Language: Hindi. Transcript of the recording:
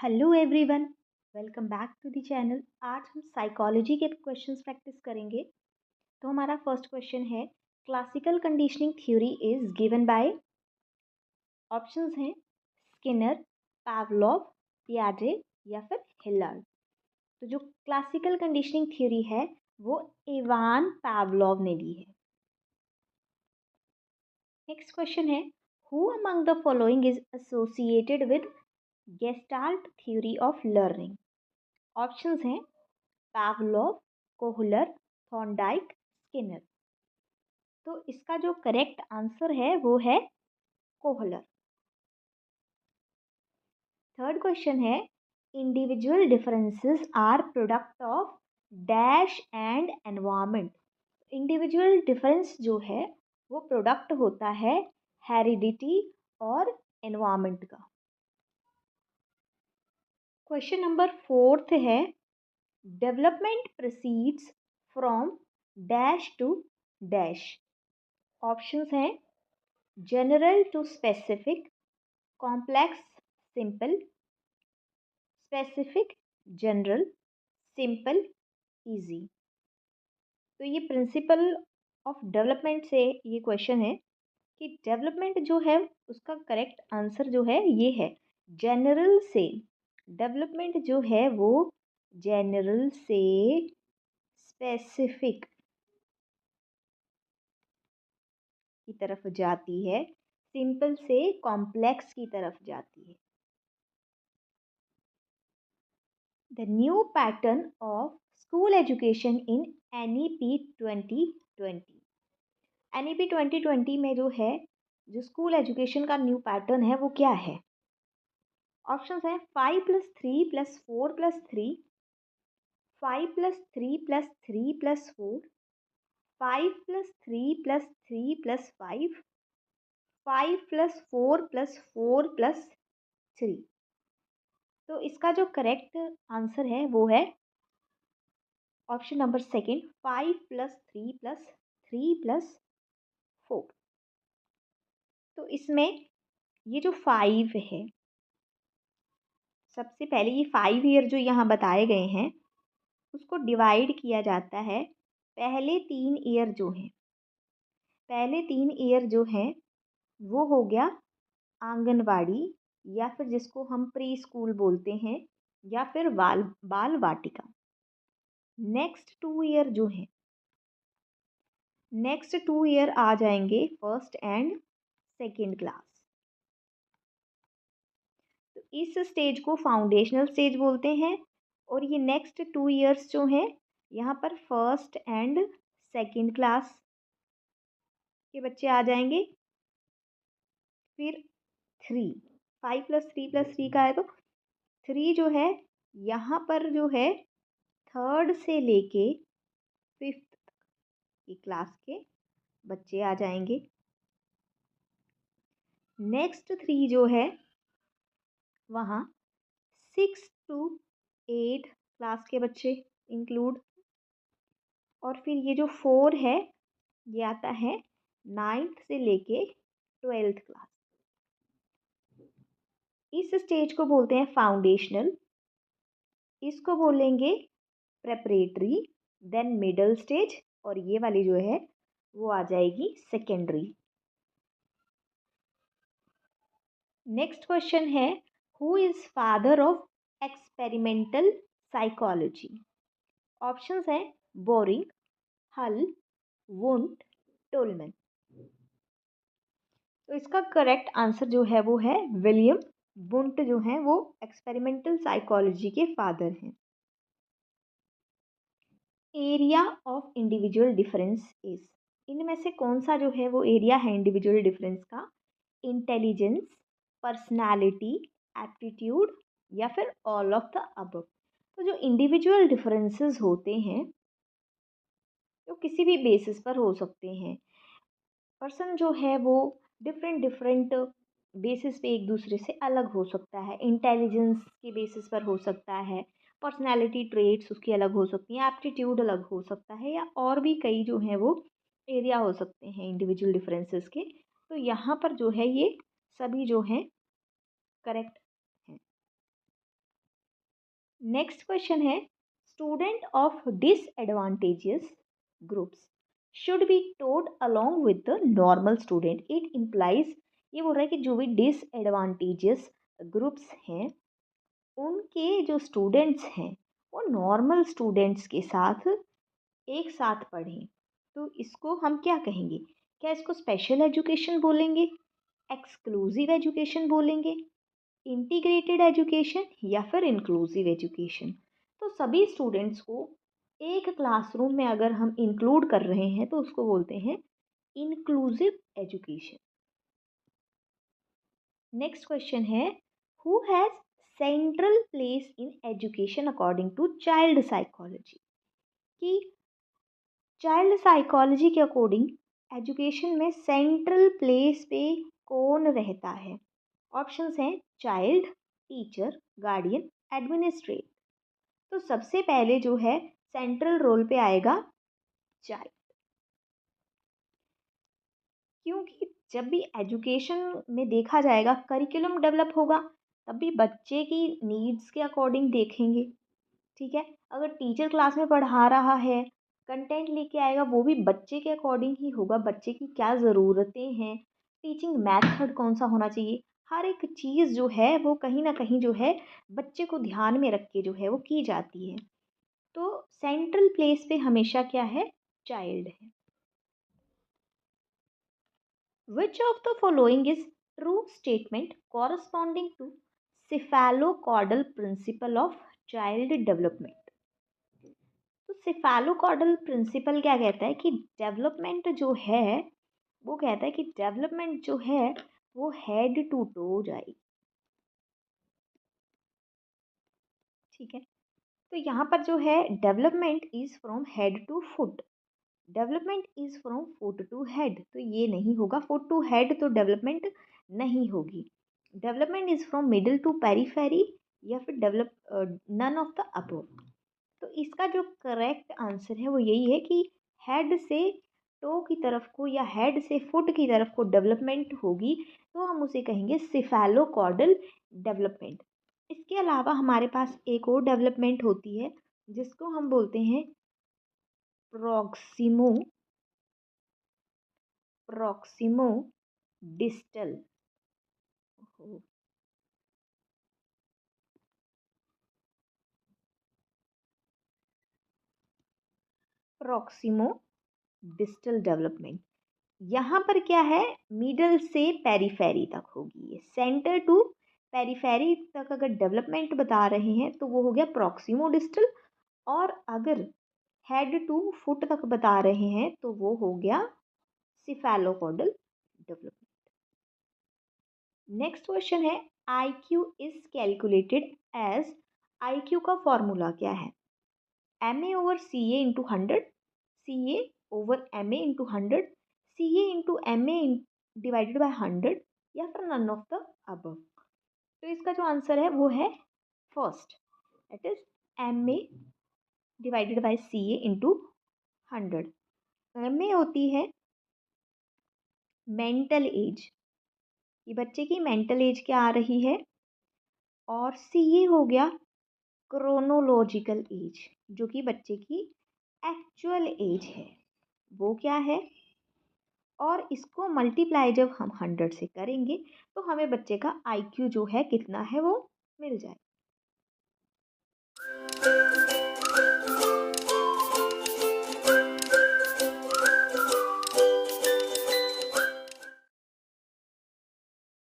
Hello everyone, welcome back to the channel. आज हम साइकोलॉजी के क्वेश्चंस प्रैक्टिस करेंगे। तो हमारा फर्स्ट क्वेश्चन है, classical conditioning theory is given by. Options हैं स्किनर, पावलोव, पियाजे या फिर हिलर। तो जो क्लासिकल कंडीशनिंग थ्योरी है वो इवान पावलोव ने दी है। नेक्स्ट क्वेश्चन है, who among the following is associated with gestalt theory of learning. Options हैं पावलोव, कोहलर, थॉर्नडाइक, स्किनर। तो इसका जो करेक्ट आंसर है वो है कोहलर। थर्ड क्वेश्चन है, individual differences are product of dash and environment. Individual difference जो है वो प्रोडक्ट होता है हेरिडिटी और एनवायरमेंट का। क्वेश्चन नंबर फोर्थ है, development proceeds from dash to dash. Options हैं general to specific, complex simple, specific general, simple easy. तो ये प्रिंसिपल ऑफ डेवलपमेंट से ये क्वेश्चन है कि डेवलपमेंट जो है उसका करेक्ट आंसर जो है ये है जनरल से। डेवलपमेंट जो है वो जनरल से स्पेसिफिक की तरफ जाती है, सिंपल से कॉम्प्लेक्स की तरफ जाती है। The new pattern of school education in NEP 2020। NEP 2020 में जो है, जो स्कूल एजुकेशन का न्यू पैटर्न है वो क्या है? ऑप्शंस हैं 5+3+4+3, 5+3+3+4, 5+3+3+5, 5+4+4+3। तो इसका जो करेक्ट आंसर है वो है ऑप्शन नंबर सेकेंड, 5+3+3+4। तो इसमें ये जो 5 है, सबसे पहले ये 5 ईयर जो यहाँ बताए गए हैं उसको डिवाइड किया जाता है। पहले 3 ईयर जो हैं, पहले 3 ईयर जो हैं वो हो गया आंगनवाड़ी, या फिर जिसको हम प्री स्कूल बोलते हैं, या फिर बाल वाटिका। नेक्स्ट 2 ईयर जो हैं, नेक्स्ट 2 ईयर आ जाएंगे फर्स्ट एंड सेकेंड क्लास। तो इस स्टेज को फाउंडेशनल स्टेज बोलते हैं। और ये नेक्स्ट 2 ईयर्स जो हैं यहाँ पर फर्स्ट एंड सेकेंड क्लास के बच्चे आ जाएंगे। फिर 3, 5+3+3 का है तो 3 जो है यहाँ पर जो है थर्ड से लेके फिफ्थ तक की क्लास के बच्चे आ जाएंगे। नेक्स्ट 3 जो है वहाँ 6 to 8 क्लास के बच्चे इंक्लूड। और फिर ये जो 4 है ये आता है 9th से लेके 12th क्लास। इस स्टेज को बोलते हैं फाउंडेशनल, इसको बोलेंगे प्रेपरेटरी, देन मिडल स्टेज, और ये वाली जो है वो आ जाएगी सेकेंडरी। नेक्स्ट क्वेश्चन है, who is father of experimental psychology. Options हैं बोरिंग, हल, वुंट, टोलमैन। तो इसका करेक्ट आंसर जो है वो है विलियम वुंट, जो है वो एक्सपेरिमेंटल साइकोलॉजी के फादर हैं। Area of individual difference is, इनमें से कौन सा जो है वो एरिया है इंडिविजुअल डिफरेंस का? इंटेलिजेंस, पर्सनालिटी, एप्टीट्यूड, या फिर ऑल ऑफ द अबव। तो जो इंडिविजुअल डिफरेंसेस होते हैं वो किसी भी बेसिस पर हो सकते हैं। पर्सन जो है वो डिफरेंट डिफरेंट बेसिस पे एक दूसरे से अलग हो सकता है। इंटेलिजेंस के बेसिस पर हो सकता है, पर्सनालिटी ट्रेट्स उसकी अलग हो सकती हैं, एप्टीट्यूड अलग हो सकता है, या और भी कई जो हैं वो एरिया हो सकते हैं इंडिविजुअल डिफरेंसेस के। तो यहाँ पर जो है ये सभी जो हैं करेक्ट हैं। नेक्स्ट क्वेश्चन है, student of disadvantages groups should be taught along with the normal student. It implies, ये बोल रहा है कि जो भी डिसएडवांटेजेस ग्रुप्स हैं उनके जो स्टूडेंट्स हैं वो नॉर्मल स्टूडेंट्स के साथ एक साथ पढ़ें। तो इसको हम क्या कहेंगे? क्या इसको स्पेशल एजुकेशन बोलेंगे, एक्सक्लूसिव एजुकेशन बोलेंगे, इंटीग्रेटेड एजुकेशन या फिर इंक्लूसिव एजुकेशन? तो सभी स्टूडेंट्स को एक क्लासरूम में अगर हम इंक्लूड कर रहे हैं तो उसको बोलते हैं इंक्लूसिव एजुकेशन। नेक्स्ट क्वेश्चन है, who has central place in education according to child psychology? कि चाइल्ड साइकोलॉजी के अकॉर्डिंग एजुकेशन में सेंट्रल प्लेस पे कौन रहता है? ऑप्शंस हैं चाइल्ड, टीचर, गार्डियन, एडमिनिस्ट्रेट। तो सबसे पहले जो है सेंट्रल रोल पे आएगा चाइल्ड, क्योंकि जब भी एजुकेशन में देखा जाएगा करिकुलम डेवलप होगा तब भी बच्चे की नीड्स के अकॉर्डिंग देखेंगे। ठीक है, अगर टीचर क्लास में पढ़ा रहा है, कंटेंट लेके आएगा, वो भी बच्चे के अकॉर्डिंग ही होगा, बच्चे की क्या ज़रूरतें हैं, टीचिंग मेथड कौन सा होना चाहिए, हर एक चीज़ जो है वो कहीं ना कहीं जो है बच्चे को ध्यान में रख के जो है वो की जाती है। तो सेंट्रल प्लेस पे हमेशा क्या है? चाइल्ड है। Which of the following is true statement corresponding to cephalocaudal principle of child development? तो cephalocaudal principle क्या कहता है कि डेवलपमेंट जो है वो कहता है कि डेवलपमेंट जो है वो हेड टू टो जाएगी। ठीक है, तो यहाँ पर जो है development is from head to foot, development is from foot to head, तो ये नहीं होगा, फुट टू हेड तो डेवलपमेंट नहीं होगी। Development is from middle to periphery या फिर develop none of the above. तो इसका जो करेक्ट आंसर है वो यही है कि हेड से टो की तरफ को या हेड से फुट की तरफ को डेवलपमेंट होगी तो हम उसे कहेंगे सिफेलोकॉर्डल डेवलपमेंट। इसके अलावा हमारे पास एक और डेवलपमेंट होती है जिसको हम बोलते हैं proximo proximo distal. Proximo distal development, यहाँ पर क्या है, मिडल से पेरीफेरी तक होगी, ये सेंटर टू पेरीफेरी तक अगर डेवलपमेंट बता रहे हैं तो वो हो गया प्रॉक्सिमो डिस्टल, और अगर हेड टू फुट तक बता रहे हैं तो वो हो गया सिफेलोकॉडल डेवलपमेंट। नेक्स्ट क्वेश्चन है, I Q is calculated as, I Q का फॉर्मूला क्या है? M A over C A into 100, C A over M A into 100, C A into M A divided by 100 या फिर नन ऑफ द अबव। तो इसका जो आंसर है वो है first, that is M A divided by C A into 100। M A होती है मेंटल एज, ये बच्चे की मेंटल एज क्या आ रही है, और सी ए हो गया क्रोनोलॉजिकल एज, जो कि बच्चे की एक्चुअल एज है वो क्या है, और इसको मल्टीप्लाई जब हम 100 से करेंगे तो हमें बच्चे का आईक्यू जो है कितना है वो मिल जाए।